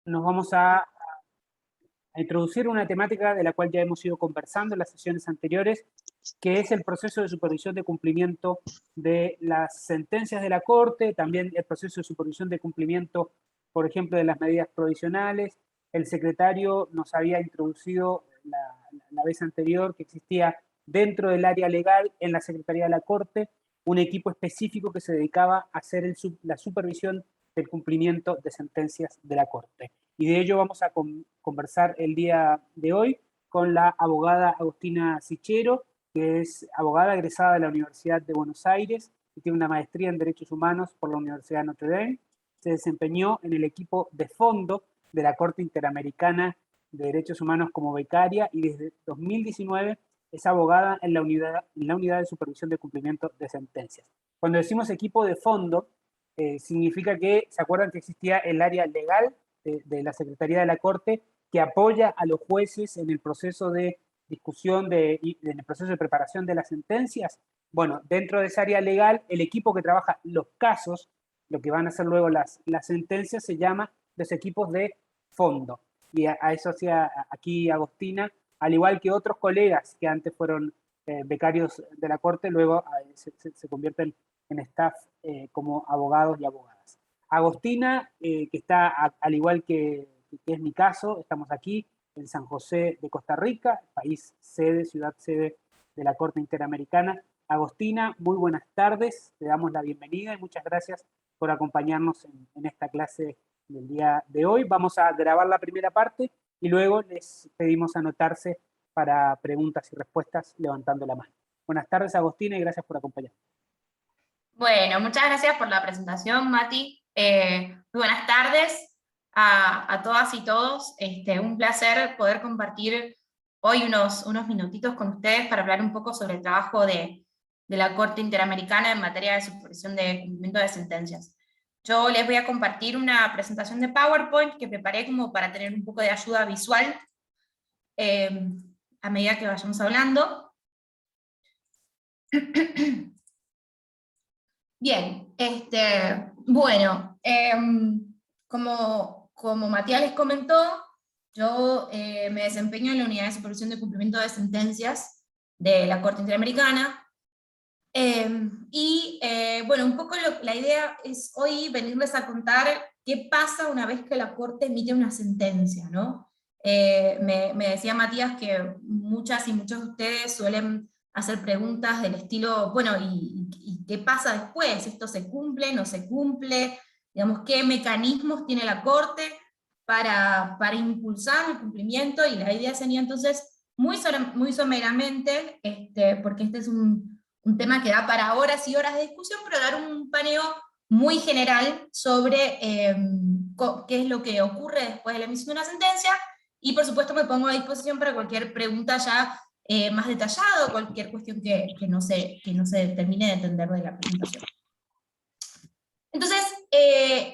nos vamos a introducir una temática de la cual ya hemos ido conversando en las sesiones anteriores, que es el proceso de supervisión de cumplimiento de las sentencias de la Corte, también el proceso de supervisión de cumplimiento, por ejemplo, de las medidas provisionales. El secretario nos había introducido la vez anterior que existía dentro del área legal en la Secretaría de la Corte un equipo específico que se dedicaba a hacer la supervisión del cumplimiento de sentencias de la Corte. Y de ello vamos a conversar el día de hoy con la abogada Agostina Sichero, que es abogada egresada de la Universidad de Buenos Aires y tiene una maestría en Derechos Humanos por la Universidad de Notre Dame. Se desempeñó en el equipo de fondo de la Corte Interamericana de Derechos Humanos como becaria y desde 2019 es abogada en la unidad de supervisión de cumplimiento de sentencias. Cuando decimos equipo de fondo, significa que, ¿se acuerdan que existía el área legal de la Secretaría de la Corte que apoya a los jueces en el proceso de discusión, en el proceso de preparación de las sentencias? Bueno, dentro de esa área legal, el equipo que trabaja los casos, lo que van a ser luego las sentencias, se llama los equipos de fondo. Y a eso hacía aquí Agostina, al igual que otros colegas que antes fueron becarios de la Corte, luego se convierten en staff como abogados y abogadas. Agostina, que está al igual que es mi caso, estamos aquí en San José de Costa Rica, país sede, ciudad sede de la Corte Interamericana. Agostina, muy buenas tardes, te damos la bienvenida y muchas gracias por acompañarnos en esta clase del día de hoy. Vamos a grabar la primera parte y luego les pedimos anotarse para preguntas y respuestas levantando la mano. Buenas tardes, Agostina, y gracias por acompañarnos. Bueno, muchas gracias por la presentación, Mati. Muy buenas tardes a todas y todos. Un placer poder compartir hoy unos minutitos con ustedes para hablar un poco sobre el trabajo de la Corte Interamericana en materia de supervisión de cumplimiento de sentencias. Yo les voy a compartir una presentación de PowerPoint que preparé como para tener un poco de ayuda visual a medida que vayamos hablando. Bien, bueno, como Matías les comentó, yo me desempeño en la Unidad de Supervisión de Cumplimiento de Sentencias de la Corte Interamericana, bueno, un poco la idea es hoy venirles a contar qué pasa una vez que la Corte emite una sentencia, ¿no? Me decía Matías que muchas y muchos de ustedes suelen hacer preguntas del estilo, bueno, ¿y qué pasa después? ¿Esto se cumple, no se cumple? Digamos, ¿qué mecanismos tiene la Corte para impulsar el cumplimiento? Y la idea sería entonces, muy someramente, porque este es un tema que da para horas y horas de discusión, pero dar un paneo muy general sobre qué es lo que ocurre después de la emisión de una sentencia, y por supuesto me pongo a disposición para cualquier pregunta ya más detallada, o cualquier cuestión que no se termine de entender de la presentación. Entonces,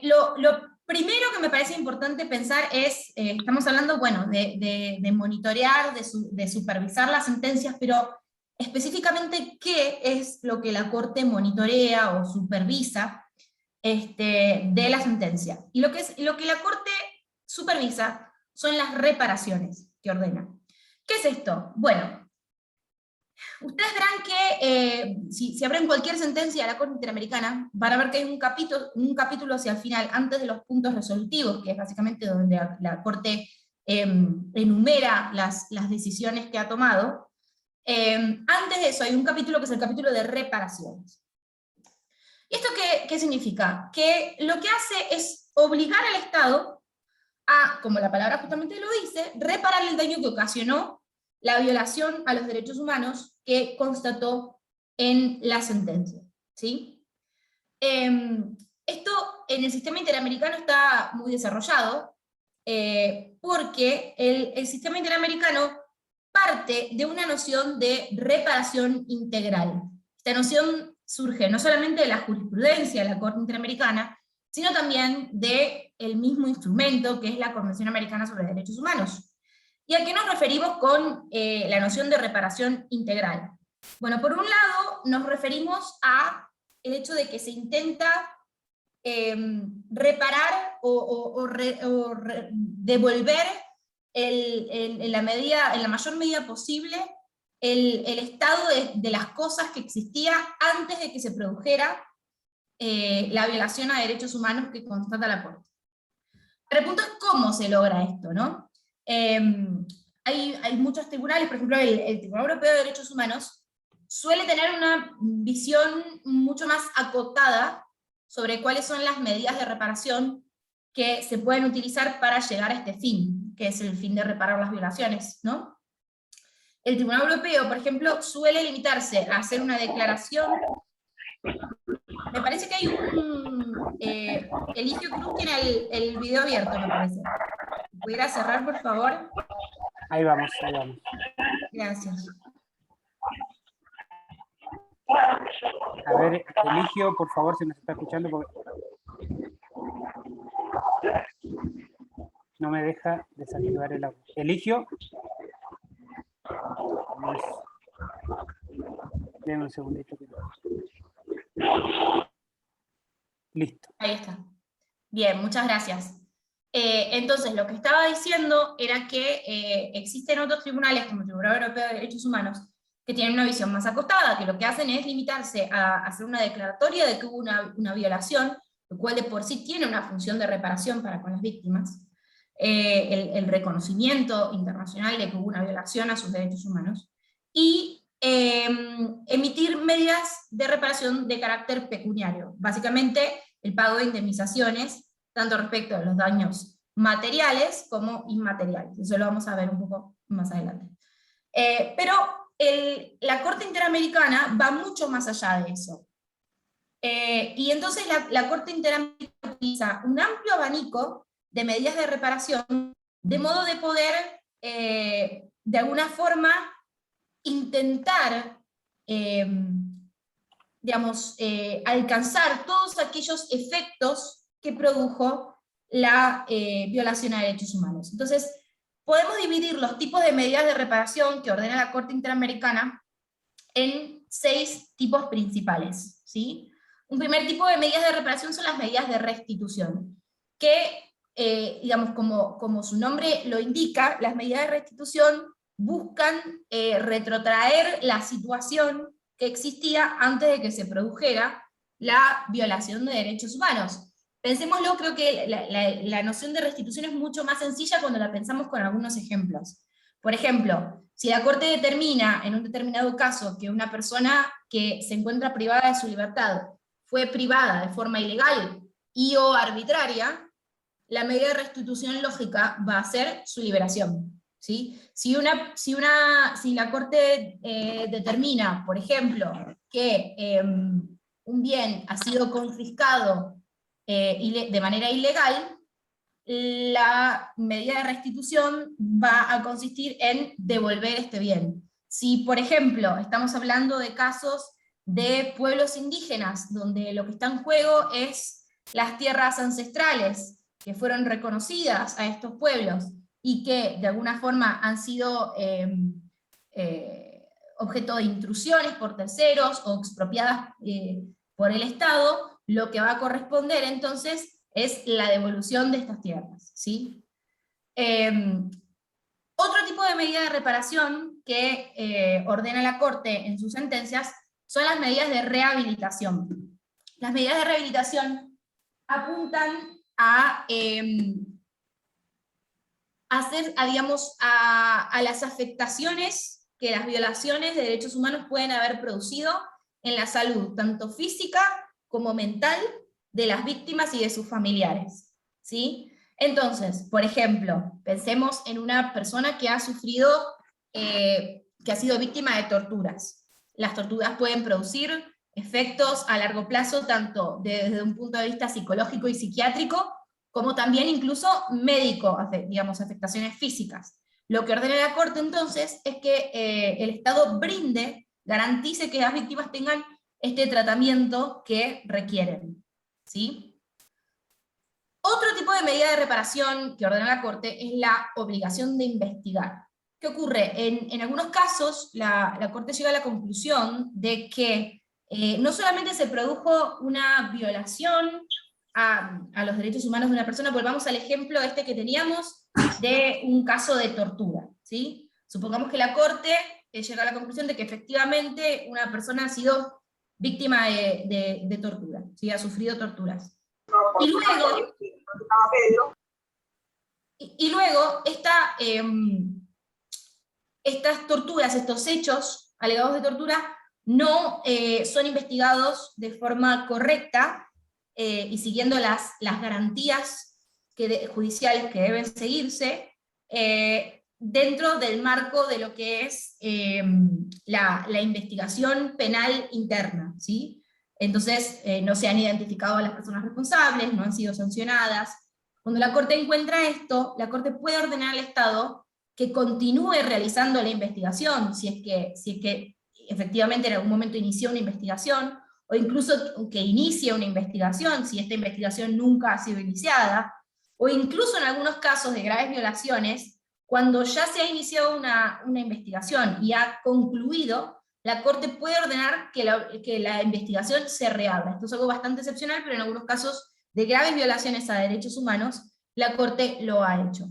lo primero que me parece importante pensar es, estamos hablando, bueno, de monitorear, de supervisar las sentencias, pero específicamente qué es lo que la Corte monitorea o supervisa de la sentencia. Y lo que la Corte supervisa son las reparaciones que ordena. ¿Qué es esto? Bueno, ustedes verán que si abren cualquier sentencia de la Corte Interamericana, van a ver que hay un capítulo hacia el final, antes de los puntos resolutivos, que es básicamente donde la Corte enumera las decisiones que ha tomado. Antes de eso hay un capítulo que es el capítulo de reparaciones. ¿Y esto qué significa? Que lo que hace es obligar al Estado a, como la palabra justamente lo dice, reparar el daño que ocasionó la violación a los derechos humanos que constató en la sentencia, ¿sí? Esto en el sistema interamericano está muy desarrollado, porque el sistema interamericano parte de una noción de reparación integral. Esta noción surge no solamente de la jurisprudencia de la Corte Interamericana, sino también del mismo instrumento que es la Convención Americana sobre Derechos Humanos. ¿Y a qué nos referimos con la noción de reparación integral? Bueno, por un lado nos referimos a el hecho de que se intenta reparar o devolver en la mayor medida posible el estado de las cosas que existía antes de que se produjera la violación a derechos humanos que constata la Corte. Pero el punto es cómo se logra esto, ¿no? Hay muchos tribunales, por ejemplo, el Tribunal Europeo de Derechos Humanos suele tener una visión mucho más acotada sobre cuáles son las medidas de reparación que se pueden utilizar para llegar a este fin, que es el fin de reparar las violaciones, ¿no? El Tribunal Europeo, por ejemplo, suele limitarse a hacer una declaración. Me parece que hay un... Eligio Cruz tiene el video abierto, me parece. ¿Pudiera cerrar, por favor? Ahí vamos, ahí vamos. Gracias. A ver, Eligio, por favor, si nos está escuchando, porque no me deja desactivar el audio. Eligio. Deme un segundito. Listo. Ahí está. Bien, muchas gracias. Entonces, lo que estaba diciendo era que existen otros tribunales, como el Tribunal Europeo de Derechos Humanos, que tienen una visión más acotada, que lo que hacen es limitarse a hacer una declaratoria de que hubo una violación, lo cual de por sí tiene una función de reparación para con las víctimas, el reconocimiento internacional de que hubo una violación a sus derechos humanos, y emitir medidas de reparación de carácter pecuniario, básicamente el pago de indemnizaciones, tanto respecto a los daños materiales como inmateriales. Eso lo vamos a ver un poco más adelante. Pero la Corte Interamericana va mucho más allá de eso. Y entonces la Corte Interamericana utiliza un amplio abanico de medidas de reparación, de modo de poder, de alguna forma, intentar, alcanzar todos aquellos efectos que produjo la violación a derechos humanos. Entonces, podemos dividir los tipos de medidas de reparación que ordena la Corte Interamericana en 6 tipos principales, ¿sí? Un primer tipo de medidas de reparación son las medidas de restitución, que, como su nombre lo indica, las medidas de restitución buscan retrotraer la situación que existía antes de que se produjera la violación de derechos humanos. Pensémoslo, creo que la noción de restitución es mucho más sencilla cuando la pensamos con algunos ejemplos. Por ejemplo, si la Corte determina en un determinado caso que una persona que se encuentra privada de su libertad fue privada de forma ilegal y o arbitraria, la medida de restitución lógica va a ser su liberación, ¿sí? Si la Corte determina, por ejemplo, que un bien ha sido confiscado de manera ilegal, la medida de restitución va a consistir en devolver este bien. Si, por ejemplo, estamos hablando de casos de pueblos indígenas, donde lo que está en juego es las tierras ancestrales, que fueron reconocidas a estos pueblos, y que de alguna forma han sido objeto de intrusiones por terceros, o expropiadas por el Estado, lo que va a corresponder entonces es la devolución de estas tierras, ¿sí? Otro tipo de medida de reparación que ordena la Corte en sus sentencias son las medidas de rehabilitación. Las medidas de rehabilitación apuntan a las afectaciones que las violaciones de derechos humanos pueden haber producido en la salud, tanto física como mental, de las víctimas y de sus familiares, ¿sí? Entonces, por ejemplo, pensemos en una persona que ha sufrido, que ha sido víctima de torturas. Las torturas pueden producir efectos a largo plazo, tanto desde un punto de vista psicológico y psiquiátrico, como también incluso médico, digamos, afectaciones físicas. Lo que ordena la Corte entonces es que el Estado garantice que las víctimas tengan este tratamiento que requieren, ¿sí? Otro tipo de medida de reparación que ordena la Corte es la obligación de investigar. ¿Qué ocurre? En algunos casos la Corte llega a la conclusión de que no solamente se produjo una violación a los derechos humanos de una persona, volvamos al ejemplo este que teníamos de un caso de tortura, ¿sí? Supongamos que la Corte llega a la conclusión de que efectivamente una persona ha sido víctima de tortura, ¿sí? Ha sufrido torturas. Y luego estas torturas, estos hechos alegados de tortura, no son investigados de forma correcta y siguiendo las garantías judiciales que deben seguirse, dentro del marco de lo que es la investigación penal interna, ¿sí? Entonces no se han identificado a las personas responsables, no han sido sancionadas. Cuando la Corte encuentra esto, la Corte puede ordenar al Estado que continúe realizando la investigación, si es que efectivamente en algún momento inició una investigación, o incluso que inicie una investigación, si esta investigación nunca ha sido iniciada, o incluso en algunos casos de graves violaciones, cuando ya se ha iniciado una investigación y ha concluido, la Corte puede ordenar que la investigación se reabra. Esto es algo bastante excepcional, pero en algunos casos de graves violaciones a derechos humanos, la Corte lo ha hecho.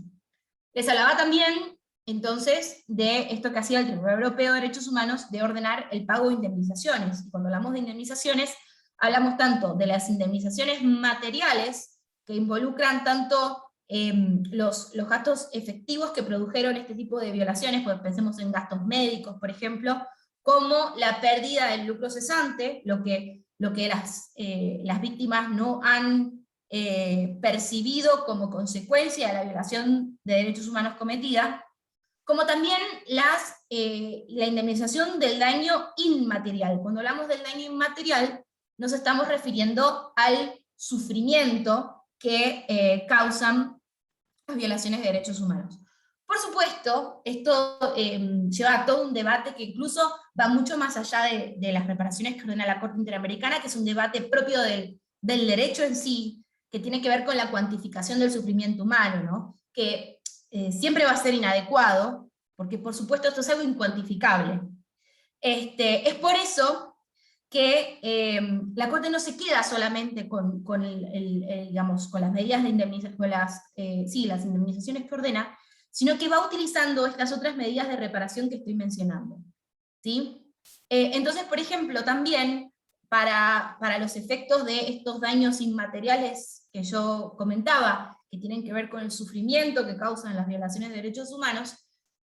Les hablaba también, entonces, de esto que hacía el Tribunal Europeo de Derechos Humanos, de ordenar el pago de indemnizaciones. Y cuando hablamos de indemnizaciones, hablamos tanto de las indemnizaciones materiales, que involucran tanto los gastos efectivos que produjeron este tipo de violaciones, pues pensemos en gastos médicos, por ejemplo, como la pérdida del lucro cesante, lo que las víctimas no han percibido como consecuencia de la violación de derechos humanos cometida, como también la indemnización del daño inmaterial. Cuando hablamos del daño inmaterial, nos estamos refiriendo al sufrimiento que causan las violaciones de derechos humanos. Por supuesto, esto lleva a todo un debate que incluso va mucho más allá de las reparaciones que ordena la Corte Interamericana, que es un debate propio del derecho en sí, que tiene que ver con la cuantificación del sufrimiento humano, ¿no? Que siempre va a ser inadecuado, porque por supuesto esto es algo incuantificable. Es por eso que la Corte no se queda solamente con las medidas de indemnización, las indemnizaciones que ordena, sino que va utilizando estas otras medidas de reparación que estoy mencionando, ¿sí? Entonces, por ejemplo, también para los efectos de estos daños inmateriales que yo comentaba, que tienen que ver con el sufrimiento que causan las violaciones de derechos humanos,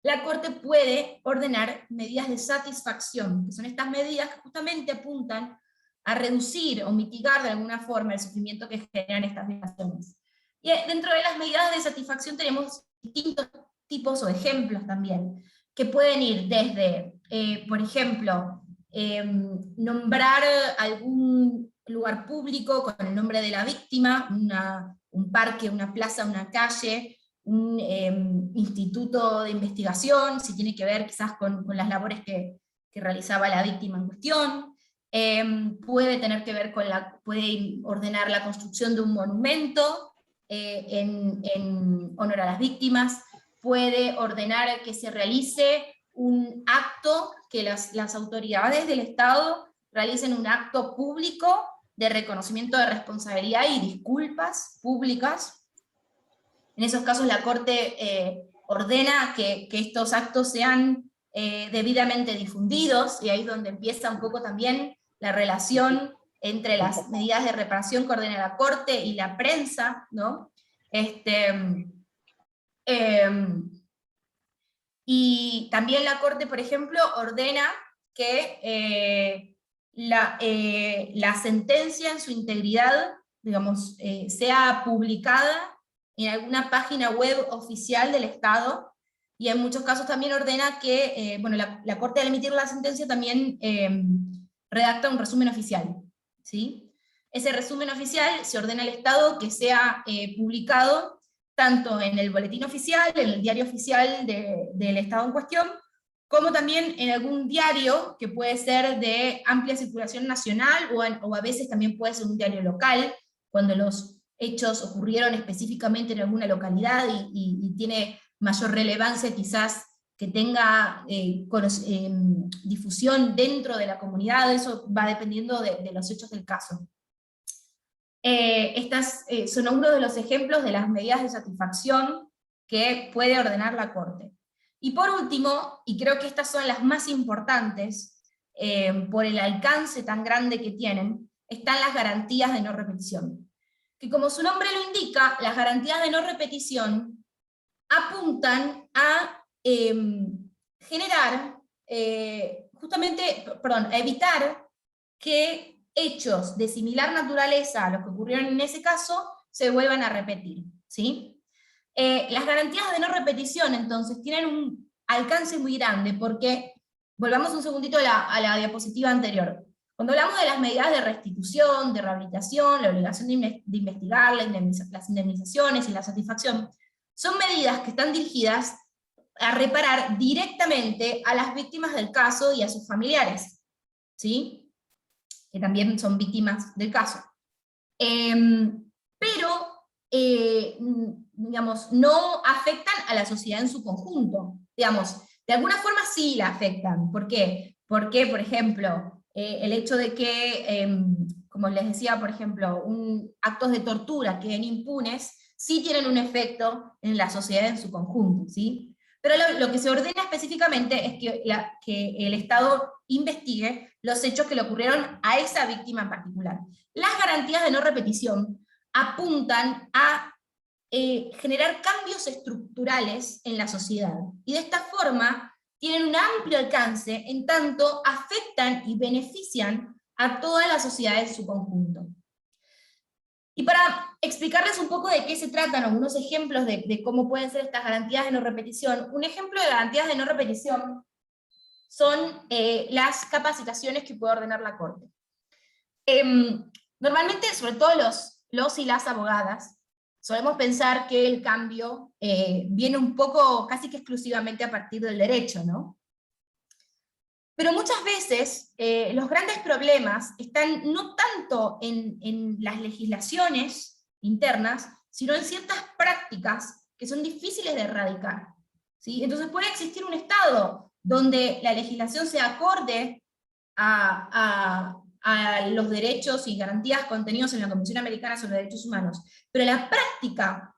la Corte puede ordenar medidas de satisfacción, que son estas medidas que justamente apuntan a reducir o mitigar de alguna forma el sufrimiento que generan estas violaciones. Y dentro de las medidas de satisfacción tenemos distintos tipos o ejemplos también, que pueden ir desde, por ejemplo, nombrar algún lugar público con el nombre de la víctima, un parque, una plaza, una calle, un instituto de investigación, si tiene que ver quizás con las labores que realizaba la víctima en cuestión, puede tener que ver puede ordenar la construcción de un monumento en honor a las víctimas, puede ordenar que se realice un acto, que las autoridades del Estado realicen un acto público de reconocimiento de responsabilidad y disculpas públicas. En esos casos la Corte ordena que estos actos sean debidamente difundidos, y ahí es donde empieza un poco también la relación entre las medidas de reparación que ordena la Corte y la prensa, ¿no? Y también la Corte, por ejemplo, ordena que la sentencia en su integridad, digamos, sea publicada en alguna página web oficial del Estado, y en muchos casos también ordena que, la Corte al emitir la sentencia también redacta un resumen oficial, ¿sí? Ese resumen oficial se ordena al Estado que sea publicado tanto en el boletín oficial, en el diario oficial del Estado en cuestión, como también en algún diario que puede ser de amplia circulación nacional, o a veces también puede ser un diario local, cuando los hechos ocurrieron específicamente en alguna localidad y tiene mayor relevancia quizás que tenga difusión dentro de la comunidad. Eso va dependiendo de los hechos del caso. Estas son uno de los ejemplos de las medidas de satisfacción que puede ordenar la Corte. Y por último, y creo que estas son las más importantes, por el alcance tan grande que tienen, están las garantías de no repetición. Que como su nombre lo indica, las garantías de no repetición apuntan a generar, a evitar que hechos de similar naturaleza a los que ocurrieron en ese caso se vuelvan a repetir, ¿sí? Las garantías de no repetición, entonces, tienen un alcance muy grande, porque, volvamos un segundito a la diapositiva anterior. Cuando hablamos de las medidas de restitución, de rehabilitación, la obligación de investigar, las indemnizaciones y la satisfacción, son medidas que están dirigidas a reparar directamente a las víctimas del caso y a sus familiares, ¿sí? Que también son víctimas del caso. Pero, digamos, no afectan a la sociedad en su conjunto. Digamos, de alguna forma sí la afectan. ¿Por qué? Porque, por ejemplo, el hecho de que, como les decía, por ejemplo, actos de tortura queden impunes, sí tienen un efecto en la sociedad en su conjunto, ¿sí? Pero lo que se ordena específicamente es que el Estado investigue los hechos que le ocurrieron a esa víctima en particular. Las garantías de no repetición apuntan a generar cambios estructurales en la sociedad, y de esta forma tienen un amplio alcance en tanto afectan y benefician a toda la sociedad en su conjunto. Y para explicarles un poco de qué se tratan, algunos ejemplos de cómo pueden ser estas garantías de no repetición, un ejemplo de garantías de no repetición son las capacitaciones que puede ordenar la Corte. Normalmente, sobre todo los y las abogadas, solemos pensar que el cambio viene un poco, casi que exclusivamente a partir del derecho, ¿no? Pero muchas veces los grandes problemas están no tanto en las legislaciones internas, sino en ciertas prácticas que son difíciles de erradicar, ¿sí? Entonces puede existir un Estado donde la legislación sea acorde a los derechos y garantías contenidos en la Convención Americana sobre Derechos Humanos, pero la práctica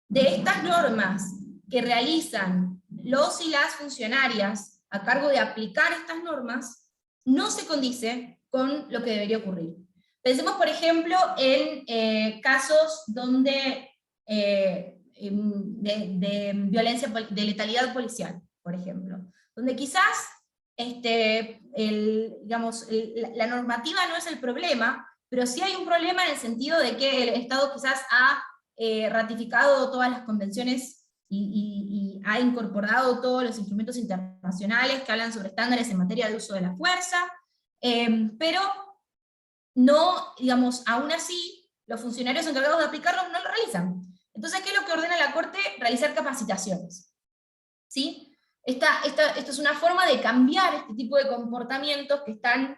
de estas normas que realizan los y las funcionarias a cargo de aplicar estas normas no se condice con lo que debería ocurrir. Pensemos, por ejemplo, en casos donde de violencia, de letalidad policial, por ejemplo, donde quizás la normativa no es el problema, pero sí hay un problema en el sentido de que el Estado quizás ha ratificado todas las convenciones y ha incorporado todos los instrumentos internacionales que hablan sobre estándares en materia de uso de la fuerza, pero no, digamos, aún así, los funcionarios encargados de aplicarlos no lo realizan. Entonces, ¿qué es lo que ordena la Corte? Realizar capacitaciones, ¿sí? Esto es una forma de cambiar este tipo de comportamientos que están,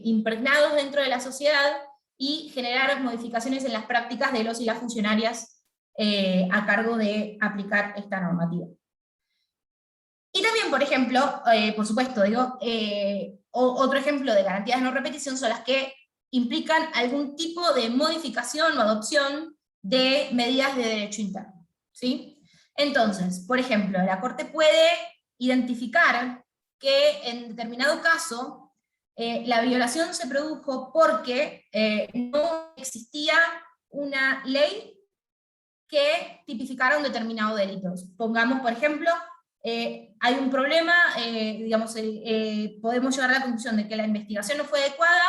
impregnados dentro de la sociedad, y generar modificaciones en las prácticas de los y las funcionarias a cargo de aplicar esta normativa. Y también, por ejemplo, por supuesto, otro ejemplo de garantías de no repetición son las que implican algún tipo de modificación o adopción de medidas de derecho interno, ¿sí? Entonces, por ejemplo, la Corte puede identificar que en determinado caso la violación se produjo porque no existía una ley que tipificara un determinado delito. Pongamos, por ejemplo, hay un problema, podemos llegar a la conclusión de que la investigación no fue adecuada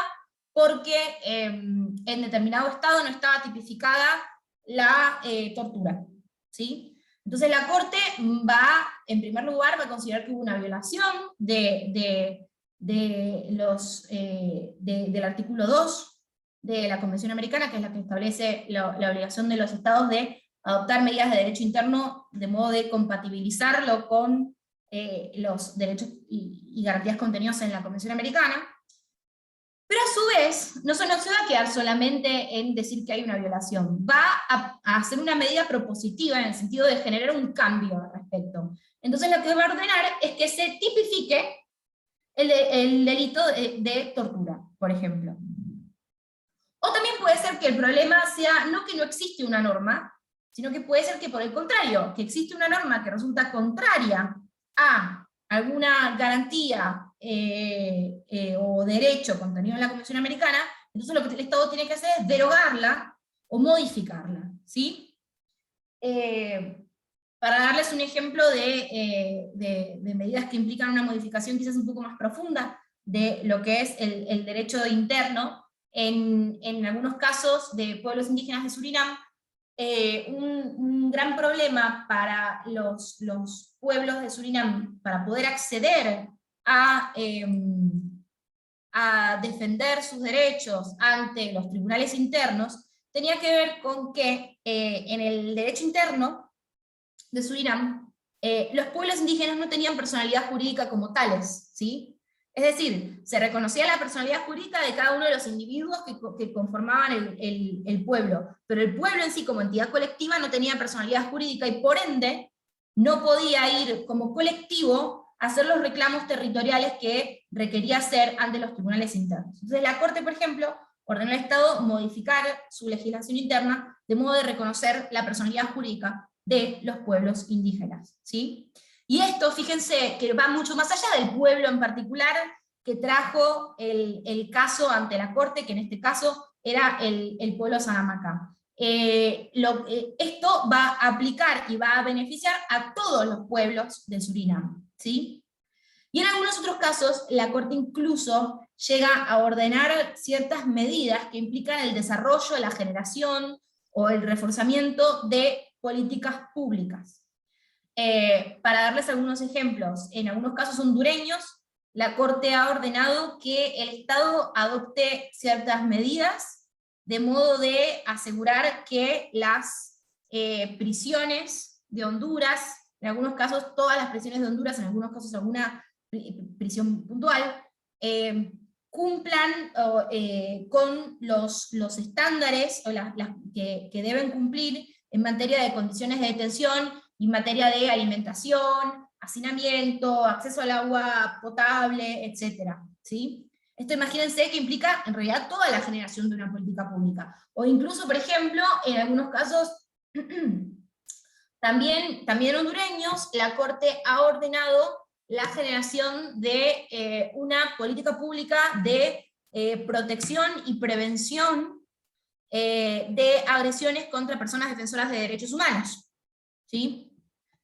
porque en determinado estado no estaba tipificada la tortura, ¿sí? Entonces la Corte en primer lugar, va a considerar que hubo una violación del artículo 2 de la Convención Americana, que es la que establece la obligación de los estados de adoptar medidas de derecho interno de modo de compatibilizarlo con los derechos y garantías contenidos en la Convención Americana. Pero a su vez, no se va a quedar solamente en decir que hay una violación, va a hacer una medida propositiva en el sentido de generar un cambio al respecto. Entonces lo que va a ordenar es que se tipifique el delito de tortura, por ejemplo. O también puede ser que el problema sea no que no existe una norma, sino que puede ser que por el contrario, que existe una norma que resulta contraria a alguna garantía o derecho contenido en la Convención Americana, entonces lo que el Estado tiene que hacer es derogarla o modificarla, ¿sí? Para darles un ejemplo de medidas que implican una modificación quizás un poco más profunda de lo que es el derecho interno, en algunos casos de pueblos indígenas de Surinam, un gran problema para los pueblos de Surinam para poder acceder a defender sus derechos ante los tribunales internos, tenía que ver con que en el derecho interno de Surinam, los pueblos indígenas no tenían personalidad jurídica como tales, ¿sí? Es decir, se reconocía la personalidad jurídica de cada uno de los individuos que conformaban el pueblo, pero el pueblo en sí como entidad colectiva no tenía personalidad jurídica y por ende no podía ir como colectivo a hacer los reclamos territoriales que requería hacer ante los tribunales internos. Entonces la Corte, por ejemplo, ordenó al Estado modificar su legislación interna de modo de reconocer la personalidad jurídica de los pueblos indígenas, ¿sí? Y esto, fíjense, que va mucho más allá del pueblo en particular que trajo el caso ante la Corte, que en este caso era el pueblo Sanamacá. Esto va a aplicar y va a beneficiar a todos los pueblos de Surinam, ¿sí? Y en algunos otros casos, la Corte incluso llega a ordenar ciertas medidas que implican el desarrollo, la generación o el reforzamiento de políticas públicas. Para darles algunos ejemplos, en algunos casos hondureños, la Corte ha ordenado que el Estado adopte ciertas medidas de modo de asegurar que las prisiones de Honduras, en algunos casos todas las prisiones de Honduras, en algunos casos alguna prisión puntual, cumplan con los estándares o que deben cumplir en materia de condiciones de detención, en materia de alimentación, hacinamiento, acceso al agua potable, etc. ¿Sí? Esto imagínense que implica en realidad toda la generación de una política pública. O incluso, por ejemplo, en algunos casos, también hondureños, la Corte ha ordenado la generación de una política pública de protección y prevención de agresiones contra personas defensoras de derechos humanos. ¿Sí?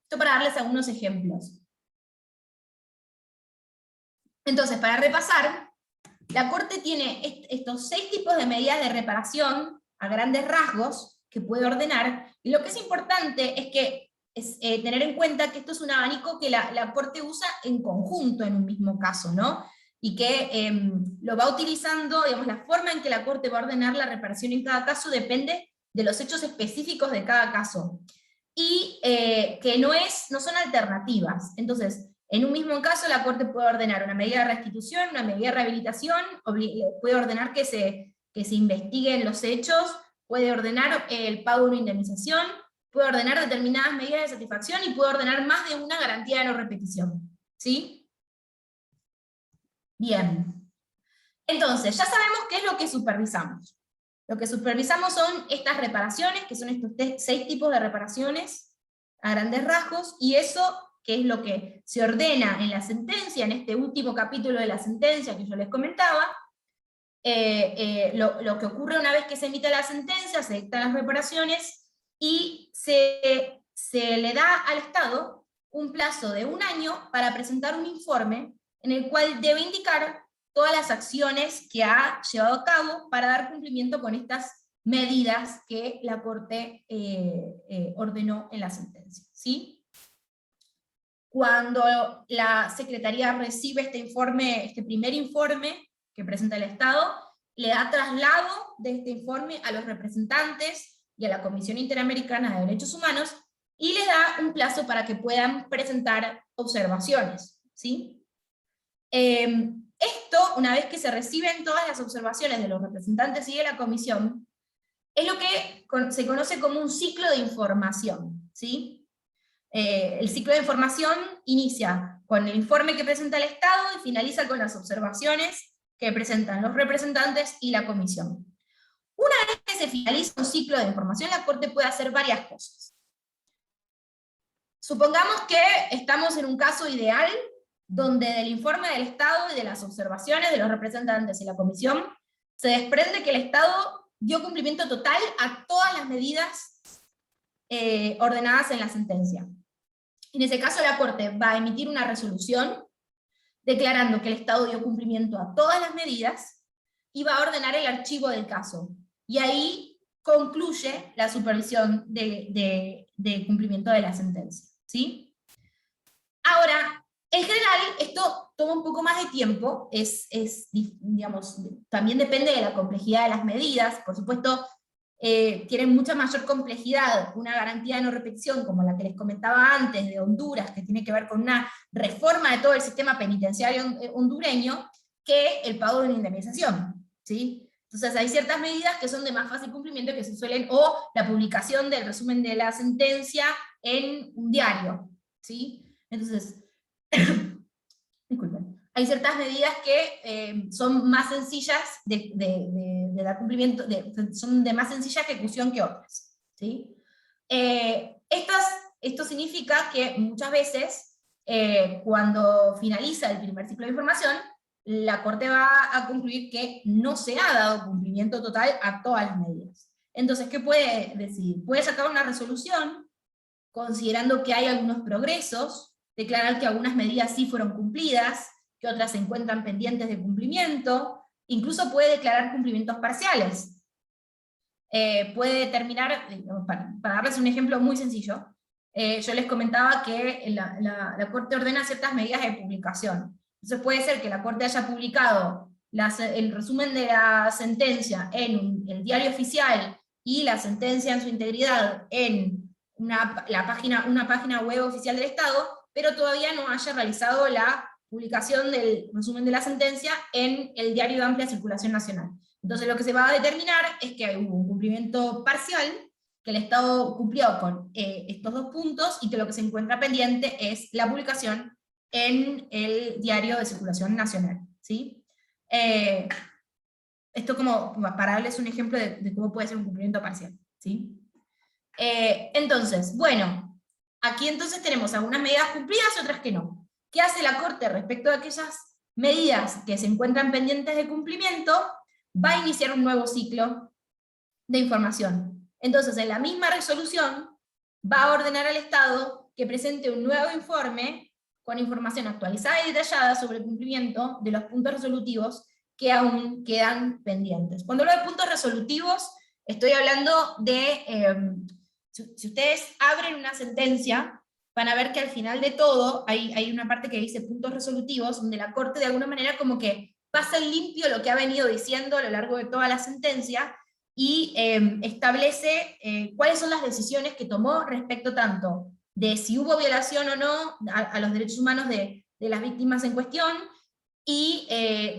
Esto para darles algunos ejemplos. Entonces, para repasar, la Corte tiene estos 6 tipos de medidas de reparación a grandes rasgos que puede ordenar, y lo que es importante es que tener en cuenta que esto es un abanico que la Corte usa en conjunto en un mismo caso, ¿no? Y que lo va utilizando, digamos, la forma en que la Corte va a ordenar la reparación en cada caso depende de los hechos específicos de cada caso. Y que no son alternativas. Entonces, en un mismo caso la Corte puede ordenar una medida de restitución, una medida de rehabilitación, puede ordenar que se investiguen los hechos, puede ordenar el pago de una indemnización, puede ordenar determinadas medidas de satisfacción y puede ordenar más de una garantía de no repetición. ¿Sí? Bien. Entonces, ya sabemos qué es lo que supervisamos. Lo que supervisamos son estas reparaciones, que son estos 6 tipos de reparaciones a grandes rasgos, y eso que es lo que se ordena en la sentencia, en este último capítulo de la sentencia que yo les comentaba. Lo que ocurre una vez que se emite la sentencia, se dictan las reparaciones, y se le da al Estado un plazo de 1 año para presentar un informe en el cual debe indicar todas las acciones que ha llevado a cabo para dar cumplimiento con estas medidas que la Corte ordenó en la sentencia. ¿Sí? Cuando la Secretaría recibe este informe, este primer informe que presenta el Estado, le da traslado de este informe a los representantes y a la Comisión Interamericana de Derechos Humanos, y les da un plazo para que puedan presentar observaciones. ¿Sí? Esto, una vez que se reciben todas las observaciones de los representantes y de la comisión, es lo que se conoce como un ciclo de información. ¿Sí? El ciclo de información inicia con el informe que presenta el Estado y finaliza con las observaciones que presentan los representantes y la comisión. Una vez que se finaliza un ciclo de información, la Corte puede hacer varias cosas. Supongamos que estamos en un caso ideal, donde del informe del Estado y de las observaciones de los representantes y la Comisión, se desprende que el Estado dio cumplimiento total a todas las medidas ordenadas en la sentencia. En ese caso, la Corte va a emitir una resolución declarando que el Estado dio cumplimiento a todas las medidas y va a ordenar el archivo del caso. Y ahí concluye la supervisión de cumplimiento de la sentencia, ¿sí? Ahora, en general, esto toma un poco más de tiempo, digamos, también depende de la complejidad de las medidas, por supuesto, tienen mucha mayor complejidad una garantía de no repetición, como la que les comentaba antes, de Honduras, que tiene que ver con una reforma de todo el sistema penitenciario hondureño, que el pago de una indemnización, ¿sí? Entonces hay ciertas medidas que son de más fácil cumplimiento que se suelen, o la publicación del resumen de la sentencia en un diario, ¿sí? Entonces, disculpen, hay ciertas medidas que son más sencillas de dar cumplimiento, son de más sencilla ejecución que otras, ¿sí? Esto significa que muchas veces, cuando finaliza el primer ciclo de información, la Corte va a concluir que no se ha dado cumplimiento total a todas las medidas. Entonces, ¿qué puede decidir? Puede sacar una resolución, considerando que hay algunos progresos, declarar que algunas medidas sí fueron cumplidas, que otras se encuentran pendientes de cumplimiento, incluso puede declarar cumplimientos parciales. Puede determinar, para darles un ejemplo muy sencillo, yo les comentaba que la Corte ordena ciertas medidas de publicación. Entonces puede ser que la Corte haya publicado el resumen de la sentencia en el diario oficial y la sentencia en su integridad en una página web oficial del Estado, pero todavía no haya realizado la publicación del resumen de la sentencia en el diario de amplia circulación nacional. Entonces lo que se va a determinar es que hubo un cumplimiento parcial, que el Estado cumplió con estos dos puntos, y que lo que se encuentra pendiente es la publicación en el diario de circulación nacional, ¿sí? Esto como para darles un ejemplo de cómo puede ser un cumplimiento parcial, ¿sí? Entonces, bueno, aquí entonces tenemos algunas medidas cumplidas y otras que no. ¿Qué hace la Corte respecto a aquellas medidas que se encuentran pendientes de cumplimiento? Va a iniciar un nuevo ciclo de información. Entonces, en la misma resolución, va a ordenar al Estado que presente un nuevo informe con información actualizada y detallada sobre el cumplimiento de los puntos resolutivos que aún quedan pendientes. Cuando hablo de puntos resolutivos, estoy hablando de, si ustedes abren una sentencia, van a ver que al final de todo hay una parte que dice puntos resolutivos, donde la Corte de alguna manera como que pasa en limpio lo que ha venido diciendo a lo largo de toda la sentencia, y establece cuáles son las decisiones que tomó respecto tanto de si hubo violación o no a los derechos humanos de las víctimas en cuestión, y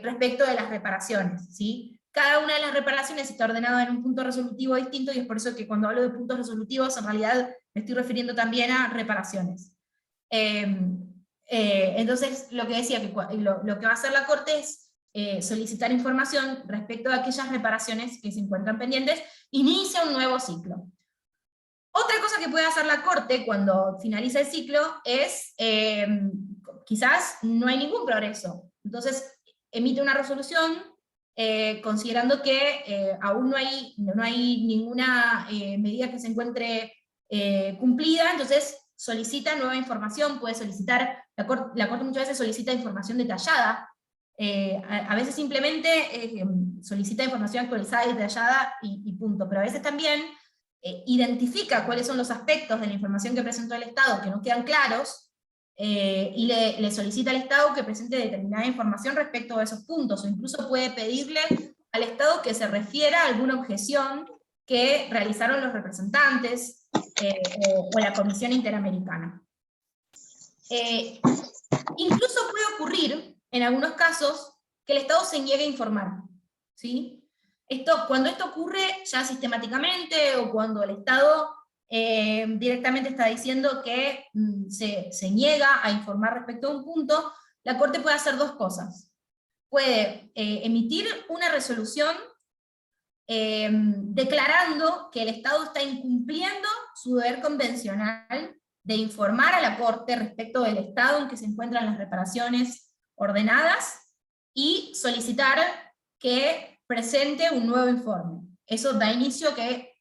respecto de las reparaciones, ¿sí? Cada una de las reparaciones está ordenada en un punto resolutivo distinto, y es por eso que cuando hablo de puntos resolutivos, en realidad me estoy refiriendo también a reparaciones. Entonces, lo que decía, que lo que va a hacer la Corte es solicitar información respecto de aquellas reparaciones que se encuentran pendientes, inicia un nuevo ciclo. Otra cosa que puede hacer la Corte cuando finaliza el ciclo es, quizás no hay ningún progreso, entonces emite una resolución considerando que aún no hay ninguna medida que se encuentre cumplida, entonces solicita nueva información, puede solicitar, la Corte muchas veces solicita información detallada, a veces simplemente solicita información actualizada y detallada y punto, pero a veces también identifica cuáles son los aspectos de la información que presentó el Estado que no quedan claros, y le solicita al Estado que presente determinada información respecto a esos puntos, o incluso puede pedirle al Estado que se refiera a alguna objeción que realizaron los representantes o la Comisión Interamericana. Incluso puede ocurrir, en algunos casos, que el Estado se niegue a informar, ¿sí? Cuando esto ocurre ya sistemáticamente, o cuando el Estado directamente está diciendo que se niega a informar respecto a un punto, la Corte puede hacer dos cosas. Puede emitir una resolución declarando que el Estado está incumpliendo su deber convencional de informar a la Corte respecto del estado en que se encuentran las reparaciones ordenadas, y solicitar que presente un nuevo informe. Eso da inicio a que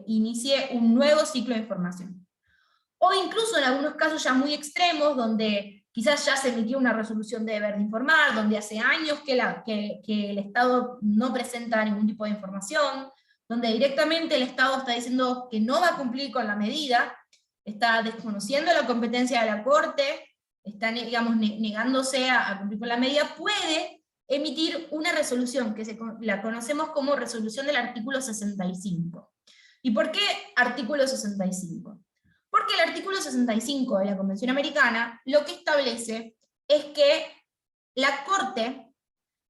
inicie un nuevo ciclo de información. O incluso en algunos casos ya muy extremos, donde quizás ya se emitió una resolución de deber de informar, donde hace años que el Estado no presenta ningún tipo de información, donde directamente el Estado está diciendo que no va a cumplir con la medida, está desconociendo la competencia de la Corte, está, digamos, negándose a cumplir con la medida, puede emitir una resolución que la conocemos como resolución del artículo 65. ¿Y por qué artículo 65? Porque el artículo 65 de la Convención Americana lo que establece es que la Corte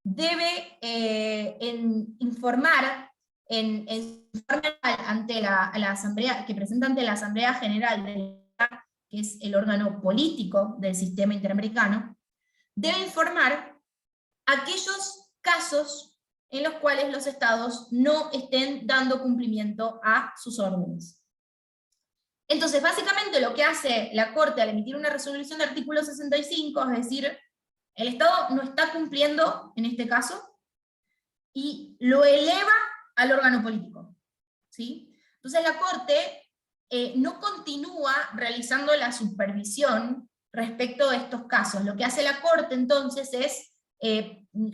debe informar ante la Asamblea, que presenta ante la Asamblea General, que es el órgano político del sistema interamericano, debe informar aquellos casos en los cuales los estados no estén dando cumplimiento a sus órdenes. Entonces, básicamente lo que hace la Corte al emitir una resolución de artículo 65, es decir, el Estado no está cumpliendo en este caso, y lo eleva al órgano político, ¿sí? Entonces la Corte no continúa realizando la supervisión respecto de estos casos. Lo que hace la Corte entonces es,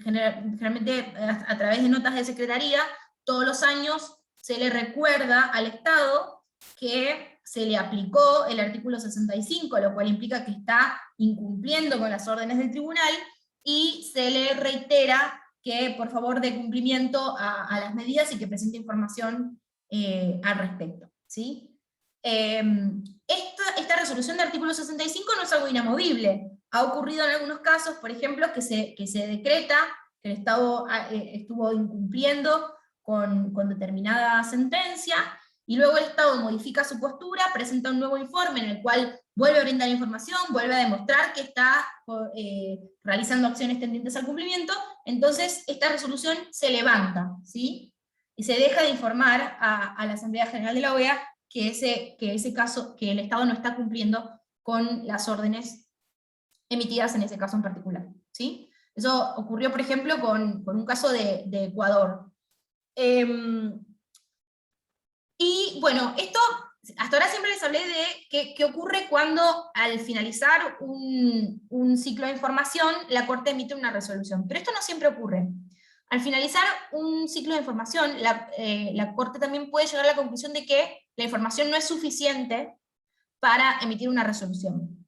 generalmente a través de notas de secretaría, todos los años se le recuerda al Estado que se le aplicó el artículo 65, lo cual implica que está incumpliendo con las órdenes del tribunal, y se le reitera que por favor dé cumplimiento a las medidas y que presente información al respecto, ¿sí? Esta resolución de artículo 65 no es algo inamovible. Ha ocurrido en algunos casos, por ejemplo, que se decreta que el Estado estuvo incumpliendo con determinada sentencia, y luego el Estado modifica su postura, presenta un nuevo informe en el cual vuelve a brindar información, vuelve a demostrar que está realizando acciones tendientes al cumplimiento. Entonces esta resolución se levanta, ¿sí? Y se deja de informar a la Asamblea General de la OEA que ese caso, que el Estado no está cumpliendo con las órdenes emitidas en ese caso en particular, ¿sí? Eso ocurrió, por ejemplo, con un caso de Ecuador. Y bueno, esto, hasta ahora siempre les hablé de qué ocurre cuando al finalizar un ciclo de información la Corte emite una resolución, pero esto no siempre ocurre. Al finalizar un ciclo de información, la Corte también puede llegar a la conclusión de que la información no es suficiente para emitir una resolución.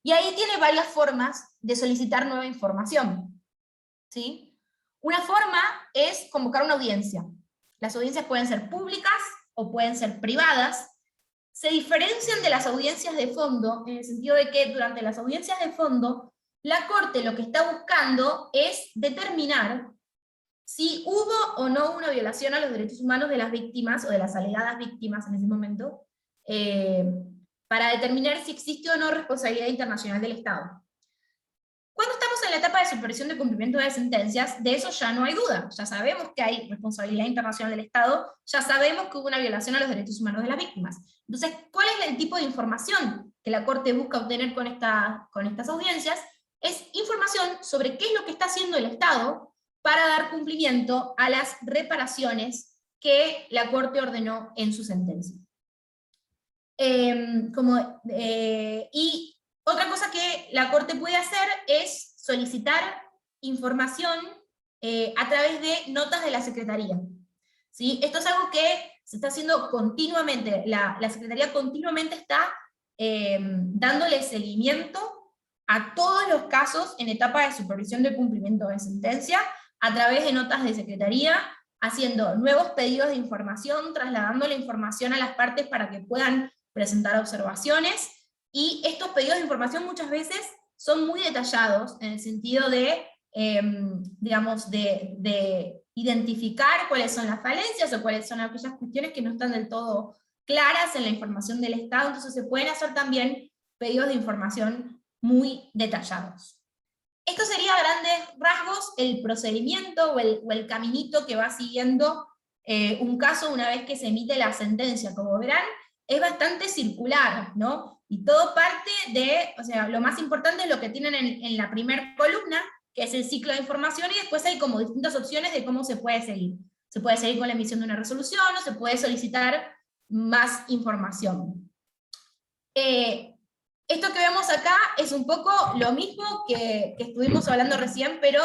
Y ahí tiene varias formas de solicitar nueva información, ¿sí? Una forma es convocar una audiencia. Las audiencias pueden ser públicas o pueden ser privadas. Se diferencian de las audiencias de fondo, en el sentido de que durante las audiencias de fondo, la Corte lo que está buscando es determinar si hubo o no una violación a los derechos humanos de las víctimas, o de las alegadas víctimas en ese momento, para determinar si existe o no responsabilidad internacional del Estado. Cuando estamos en la etapa de supervisión de cumplimiento de sentencias, de eso ya no hay duda. Ya sabemos que hay responsabilidad internacional del Estado, ya sabemos que hubo una violación a los derechos humanos de las víctimas. Entonces, ¿cuál es el tipo de información que la Corte busca obtener con estas audiencias? Es información sobre qué es lo que está haciendo el Estado para dar cumplimiento a las reparaciones que la Corte ordenó en su sentencia. Y otra cosa que la Corte puede hacer es solicitar información a través de notas de la Secretaría, ¿sí? Esto es algo que se está haciendo continuamente. La Secretaría continuamente está dándole seguimiento a todos los casos en etapa de supervisión de cumplimiento de sentencia, a través de notas de Secretaría, haciendo nuevos pedidos de información, trasladando la información a las partes para que puedan presentar observaciones. Y estos pedidos de información muchas veces son muy detallados, en el sentido de, digamos, de identificar cuáles son las falencias, o cuáles son aquellas cuestiones que no están del todo claras en la información del Estado. Entonces se pueden hacer también pedidos de información muy detallados. Esto sería a grandes rasgos el procedimiento o el caminito que va siguiendo un caso una vez que se emite la sentencia. Como verán, es bastante circular, ¿no? Y todo parte de, o sea, lo más importante es lo que tienen en la primera columna, que es el ciclo de información, y después hay como distintas opciones de cómo se puede seguir. Se puede seguir con la emisión de una resolución, o se puede solicitar más información. Esto que vemos acá es un poco lo mismo que estuvimos hablando recién, pero,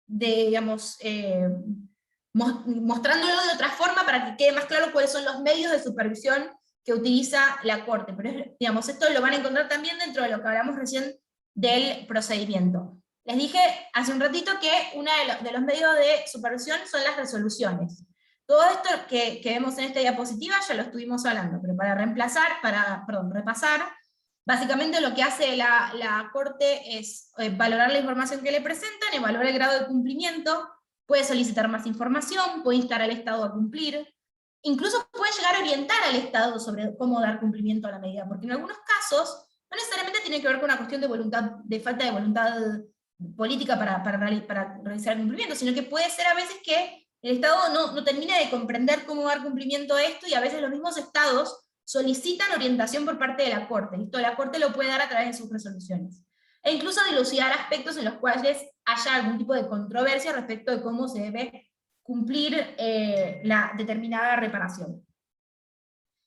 digamos, mostrándolo de otra forma para que quede más claro cuáles son los medios de supervisión que utiliza la Corte. Pero, digamos, esto lo van a encontrar también dentro de lo que hablamos recién del procedimiento. Les dije hace un ratito que uno de los medios de supervisión son las resoluciones. Todo esto que vemos en esta diapositiva ya lo estuvimos hablando, pero para repasar, básicamente lo que hace la Corte es valorar la información que le presentan, evaluar el grado de cumplimiento, puede solicitar más información, puede instar al Estado a cumplir, incluso puede llegar a orientar al Estado sobre cómo dar cumplimiento a la medida, porque en algunos casos no necesariamente tiene que ver con una cuestión de voluntad, de falta de voluntad política para realizar el cumplimiento, sino que puede ser a veces que el Estado no termina de comprender cómo dar cumplimiento a esto, y a veces los mismos estados solicitan orientación por parte de la Corte. Esto la Corte lo puede dar a través de sus resoluciones. E incluso dilucidar aspectos en los cuales haya algún tipo de controversia respecto de cómo se debe cumplir la determinada reparación.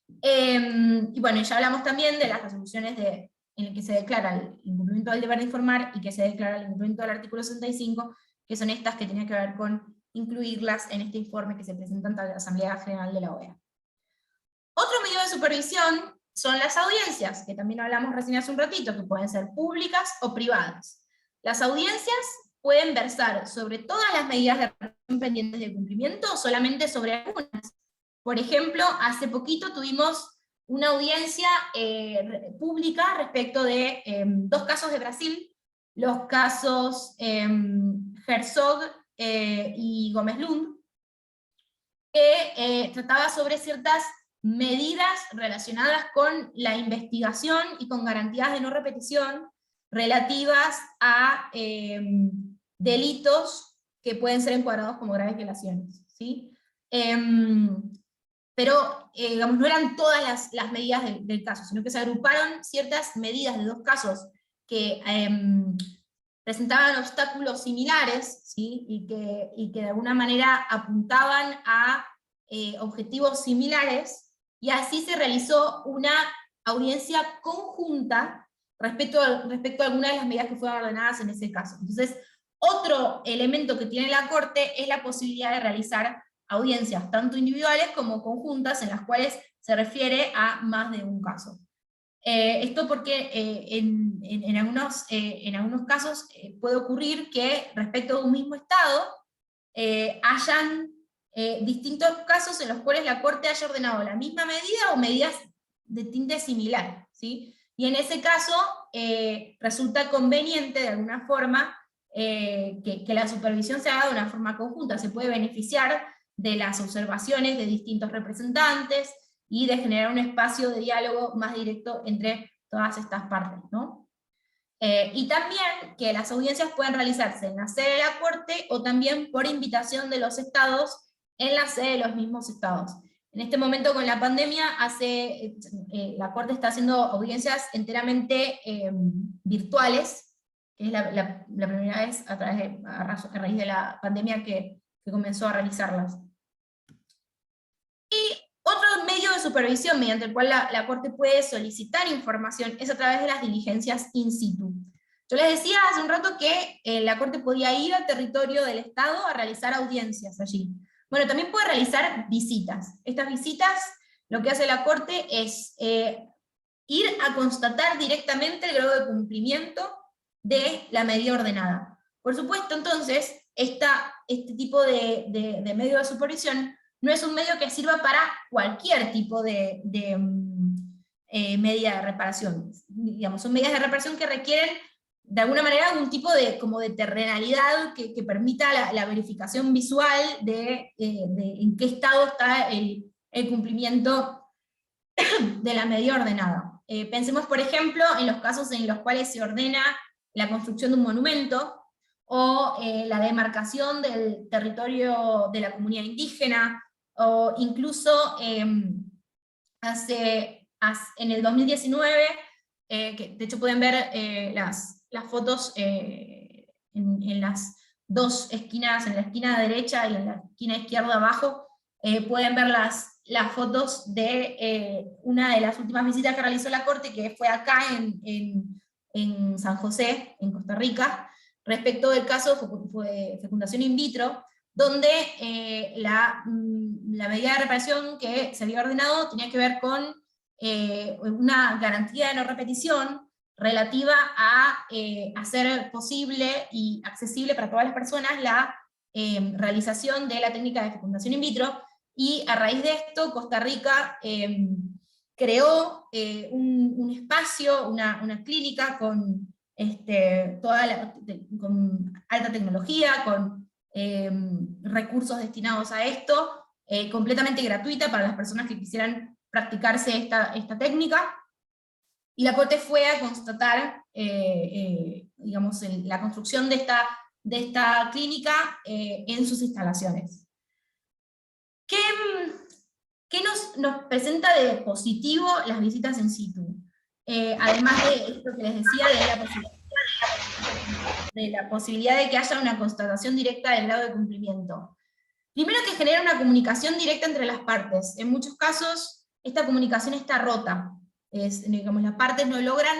Y bueno, ya hablamos también de las resoluciones en las que se declara el incumplimiento del deber de informar y que se declara el incumplimiento del artículo 65, que son estas que tienen que ver con incluirlas en este informe que se presenta ante la Asamblea General de la OEA. Otro medio de supervisión son las audiencias, que también hablamos recién hace un ratito, que pueden ser públicas o privadas. Las audiencias pueden versar sobre todas las medidas de reparación pendientes de cumplimiento o solamente sobre algunas. Por ejemplo, hace poquito tuvimos una audiencia pública respecto de dos casos de Brasil, los casos Herzog y Gómez Lund, que trataba sobre ciertas medidas relacionadas con la investigación y con garantías de no repetición relativas a delitos que pueden ser encuadrados como graves violaciones, ¿sí? Pero digamos, no eran todas las medidas del caso, sino que se agruparon ciertas medidas de dos casos que presentaban obstáculos similares, ¿sí? y que de alguna manera apuntaban a objetivos similares, y así se realizó una audiencia conjunta respecto a algunas de las medidas que fueron ordenadas en ese caso. Entonces, otro elemento que tiene la Corte es la posibilidad de realizar audiencias tanto individuales como conjuntas, en las cuales se refiere a más de un caso. Esto porque en algunos casos puede ocurrir que respecto de un mismo Estado hayan distintos casos en los cuales la Corte haya ordenado la misma medida o medidas de tinte similar, ¿sí? Y en ese caso resulta conveniente de alguna forma que la supervisión se haga de una forma conjunta. Se puede beneficiar de las observaciones de distintos representantes y de generar un espacio de diálogo más directo entre todas estas partes, ¿no? Y también que las audiencias pueden realizarse en la sede de la Corte o también por invitación de los estados en la sede de los mismos estados. En este momento con la pandemia la Corte está haciendo audiencias enteramente virtuales, que es la primera vez a raíz de la pandemia que comenzó a realizarlas. Y otro medio de supervisión mediante el cual la Corte puede solicitar información es a través de las diligencias in situ. Yo les decía hace un rato que la Corte podía ir al territorio del Estado a realizar audiencias allí. Bueno, también puede realizar visitas. Estas visitas, lo que hace la Corte es ir a constatar directamente el grado de cumplimiento de la medida ordenada. Por supuesto, entonces, este tipo de medio de supervisión no es un medio que sirva para cualquier tipo de medida de reparación. Digamos, son medidas de reparación que requieren de alguna manera algún tipo de terrenalidad que permita la verificación visual de en qué estado está el cumplimiento de la medida ordenada. Pensemos, por ejemplo, en los casos en los cuales se ordena la construcción de un monumento, o la demarcación del territorio de la comunidad indígena, o incluso en el 2019, que de hecho pueden ver las fotos en las dos esquinas, en la esquina derecha y en la esquina izquierda abajo, pueden ver las fotos de una de las últimas visitas que realizó la Corte, que fue acá en San José, en Costa Rica, respecto del caso fue fecundación in vitro, donde la medida de reparación que se había ordenado tenía que ver con una garantía de no repetición relativa a hacer posible y accesible para todas las personas la realización de la técnica de fecundación in vitro, y a raíz de esto Costa Rica creó un espacio, una clínica con, con alta tecnología, con recursos destinados a esto, completamente gratuita para las personas que quisieran practicarse esta técnica, y la Corte fue a constatar digamos, la construcción de esta clínica en sus instalaciones. ¿Qué nos presenta de positivo las visitas in situ? Además de esto que les decía, de la posibilidad de que haya una constatación directa del grado de cumplimiento. Primero, que genera una comunicación directa entre las partes. En muchos casos, esta comunicación está rota. Digamos, las partes no logran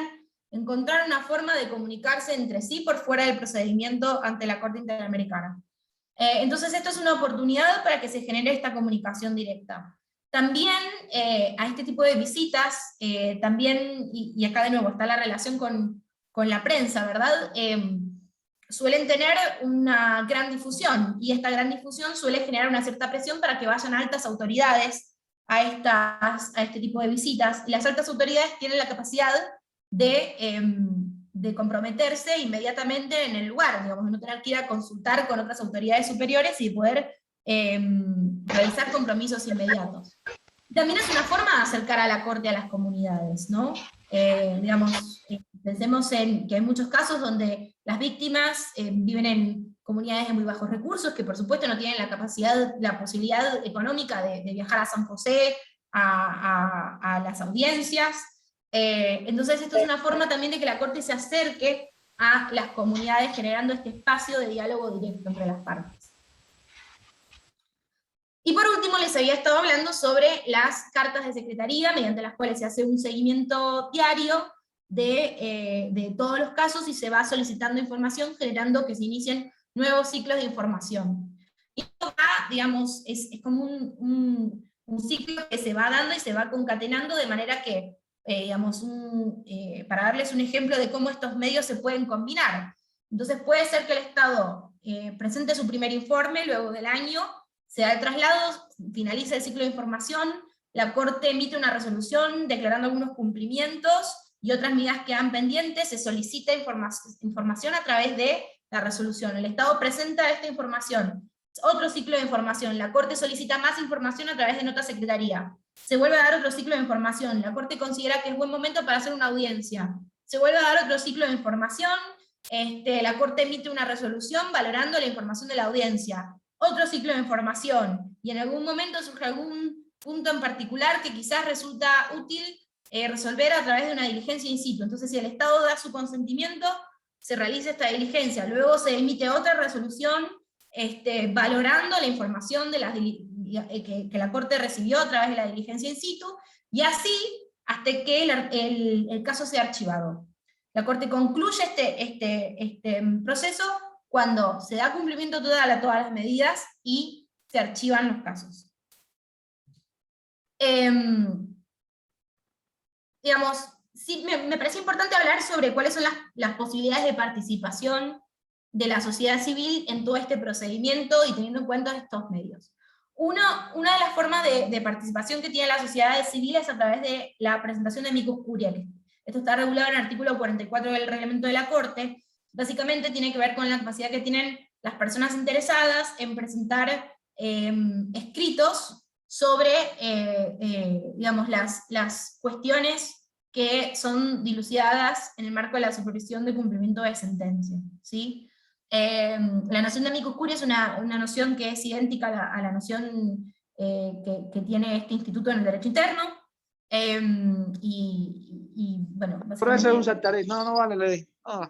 encontrar una forma de comunicarse entre sí por fuera del procedimiento ante la Corte Interamericana. Entonces esto es una oportunidad para que se genere esta comunicación directa. También a este tipo de visitas, también, y acá de nuevo está la relación con la prensa, ¿verdad? Suelen tener una gran difusión, y esta gran difusión suele generar una cierta presión para que vayan altas autoridades a este tipo de visitas, y las altas autoridades tienen la capacidad de comprometerse inmediatamente en el lugar, digamos, no tener que ir a consultar con otras autoridades superiores y poder realizar compromisos inmediatos. También es una forma de acercar a la Corte a las comunidades, ¿no? Digamos, pensemos en que hay muchos casos donde las víctimas viven en comunidades de muy bajos recursos, que por supuesto no tienen la capacidad, la posibilidad económica de viajar a San José, a las audiencias. Entonces esto es una forma también de que la Corte se acerque a las comunidades, generando este espacio de diálogo directo entre las partes. Y por último les había estado hablando sobre las cartas de secretaría, mediante las cuales se hace un seguimiento diario de todos los casos, y se va solicitando información, generando que se inicien nuevos ciclos de información. Y esto va, digamos, es como un ciclo que se va dando y se va concatenando, de manera que, digamos, para darles un ejemplo de cómo estos medios se pueden combinar. Entonces puede ser que el Estado presente su primer informe luego del año, se da el traslado, finaliza el ciclo de información, la Corte emite una resolución declarando algunos cumplimientos y otras medidas que quedan pendientes, se solicita información a través de la resolución. El Estado presenta esta información, otro ciclo de información, la Corte solicita más información a través de nota secretaría, se vuelve a dar otro ciclo de información, la Corte considera que es buen momento para hacer una audiencia, se vuelve a dar otro ciclo de información, la Corte emite una resolución valorando la información de la audiencia, otro ciclo de información, y en algún momento surge algún punto en particular que quizás resulta útil resolver a través de una diligencia in situ. Entonces, si el Estado da su consentimiento, se realiza esta diligencia, luego se emite otra resolución valorando la información de que la Corte recibió a través de la diligencia in situ, y así hasta que el caso sea archivado. La Corte concluye este proceso cuando se da cumplimiento total a todas las medidas y se archivan los casos. Digamos, sí, me parece importante hablar sobre cuáles son las posibilidades de participación de la sociedad civil en todo este procedimiento y teniendo en cuenta estos medios. Una de las formas de participación que tiene la sociedad civil es a través de la presentación de amicus curiae. Esto está regulado en el artículo 44 del reglamento de la Corte. Básicamente tiene que ver con la capacidad que tienen las personas interesadas en presentar escritos sobre digamos, las cuestiones que son dilucidadas en el marco de la supervisión de cumplimiento de sentencia, ¿sí? La noción de amicus curiae es una noción que es idéntica a la noción que tiene este instituto en el derecho interno, bueno, Pero ese es un básicamente... saltarín. No, no vale, le di. Ah,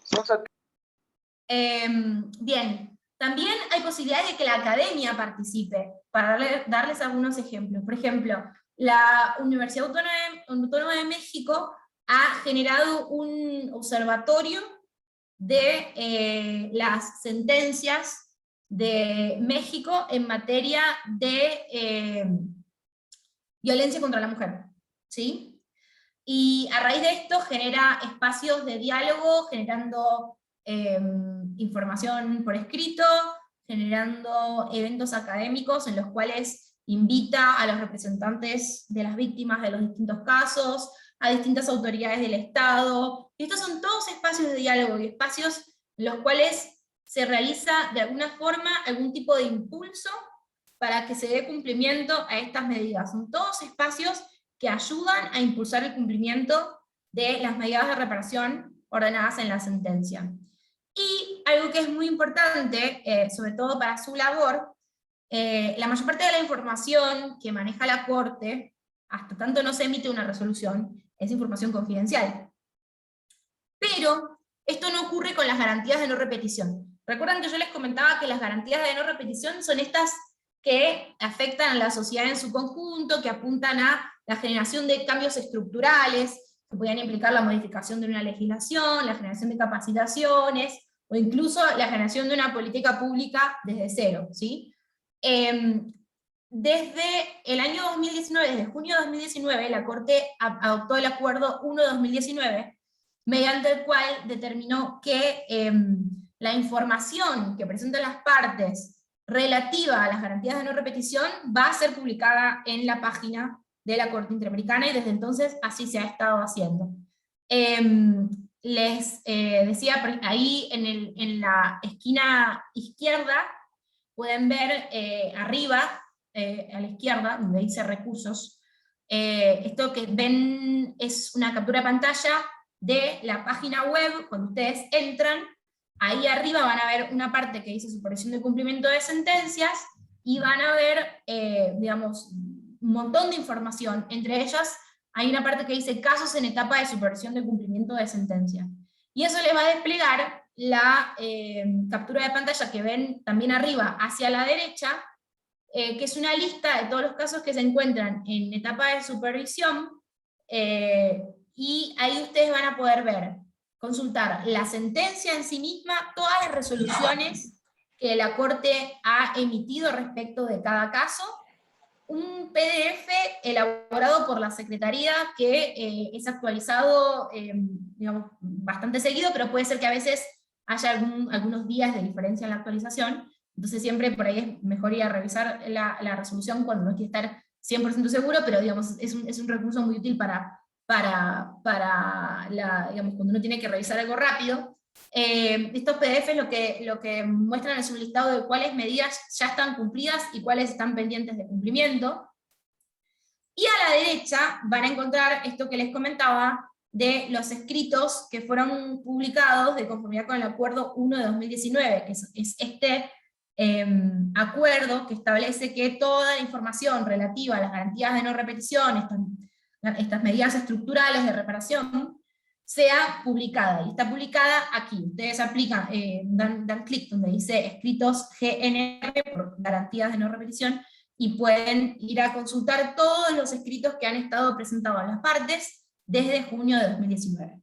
son saltarín. Bien, también hay posibilidad de que la academia participe, para darles algunos ejemplos. Por ejemplo, la Universidad Autónoma de México ha generado un observatorio de las sentencias de México en materia de violencia contra la mujer, ¿sí? Y a raíz de esto genera espacios de diálogo, generando información por escrito, generando eventos académicos en los cuales invita a los representantes de las víctimas de los distintos casos, a distintas autoridades del Estado. Y estos son todos espacios de diálogo y espacios en los cuales se realiza de alguna forma algún tipo de impulso para que se dé cumplimiento a estas medidas. Son todos espacios que ayudan a impulsar el cumplimiento de las medidas de reparación ordenadas en la sentencia. Y algo que es muy importante, sobre todo para su labor, la mayor parte de la información que maneja la Corte, hasta tanto no se emite una resolución, es información confidencial. Pero esto no ocurre con las garantías de no repetición. Recuerdan que yo les comentaba que las garantías de no repetición son estas que afectan a la sociedad en su conjunto, que apuntan a la generación de cambios estructurales, que podrían implicar la modificación de una legislación, la generación de capacitaciones, o incluso la generación de una política pública desde cero, ¿sí? Desde el año 2019, desde junio de 2019, la Corte adoptó el Acuerdo 1 de 2019, mediante el cual determinó que la información que presentan las partes relativa a las garantías de no repetición va a ser publicada en la página de la Corte Interamericana, y desde entonces así se ha estado haciendo. Les decía, ahí en la esquina izquierda, pueden ver arriba, a la izquierda, donde dice recursos, esto que ven es una captura de pantalla de la página web. Cuando ustedes entran, ahí arriba van a ver una parte que dice supervisión de cumplimiento de sentencias, y van a ver, digamos, un montón de información. Entre ellas hay una parte que dice casos en etapa de supervisión de cumplimiento de sentencia. Y eso les va a desplegar la captura de pantalla que ven también arriba hacia la derecha, que es una lista de todos los casos que se encuentran en etapa de supervisión, y ahí ustedes van a poder ver, consultar la sentencia en sí misma, todas las resoluciones que la Corte ha emitido respecto de cada caso, un PDF elaborado por la Secretaría que es actualizado, digamos, bastante seguido, pero puede ser que a veces haya algunos días de diferencia en la actualización. Entonces siempre por ahí es mejor ir a revisar la resolución cuando no quiere estar 100% seguro, pero digamos, es un recurso muy útil para digamos, cuando uno tiene que revisar algo rápido. Estos PDFs lo que muestran es un listado de cuáles medidas ya están cumplidas y cuáles están pendientes de cumplimiento. Y a la derecha van a encontrar esto que les comentaba, de los escritos que fueron publicados de conformidad con el Acuerdo 1 de 2019, que es este acuerdo que establece que toda la información relativa a las garantías de no repetición, estas medidas estructurales de reparación, sea publicada, y está publicada aquí. Ustedes aplican, dan clic donde dice escritos GNR por garantías de no repetición, y pueden ir a consultar todos los escritos que han estado presentados en las partes desde junio de 2019.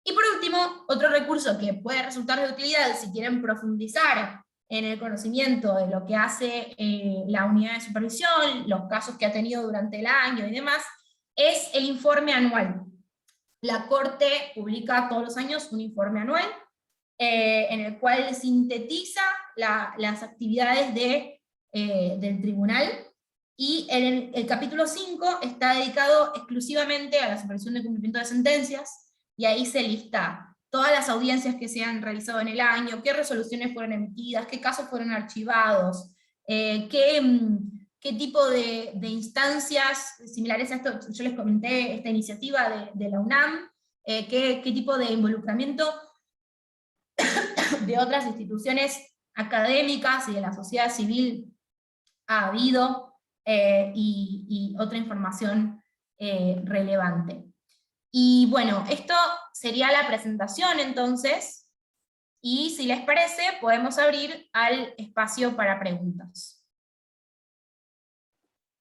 Y por último, otro recurso que puede resultar de utilidad si quieren profundizar en el conocimiento de lo que hace la unidad de supervisión, los casos que ha tenido durante el año y demás, es el informe anual. La Corte publica todos los años un informe anual, en el cual sintetiza las actividades del tribunal, y el capítulo 5 está dedicado exclusivamente a la supervisión de cumplimiento de sentencias, y ahí se lista todas las audiencias que se han realizado en el año, qué resoluciones fueron emitidas, qué casos fueron archivados, qué tipo de instancias similares a esto, yo les comenté esta iniciativa de la UNAM, qué tipo de involucramiento de otras instituciones académicas y de la sociedad civil ha habido, y otra información relevante. Y bueno, esto sería la presentación entonces, y si les parece, podemos abrir al espacio para preguntas.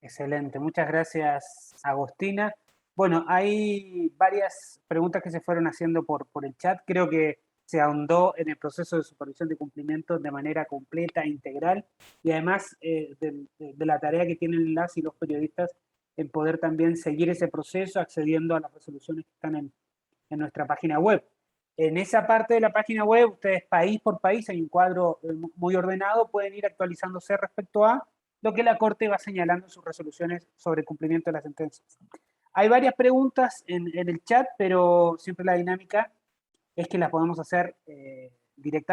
Excelente, muchas gracias, Agostina. Bueno, hay varias preguntas que se fueron haciendo por el chat. Creo que se ahondó en el proceso de supervisión de cumplimiento de manera completa, integral, y además de la tarea que tienen las y los periodistas en poder también seguir ese proceso accediendo a las resoluciones que están en nuestra página web. En esa parte de la página web, ustedes país por país, hay un cuadro muy ordenado, pueden ir actualizándose respecto a lo que la Corte va señalando en sus resoluciones sobre cumplimiento de las sentencias. Hay varias preguntas en el chat, pero siempre la dinámica es que las podemos hacer directamente.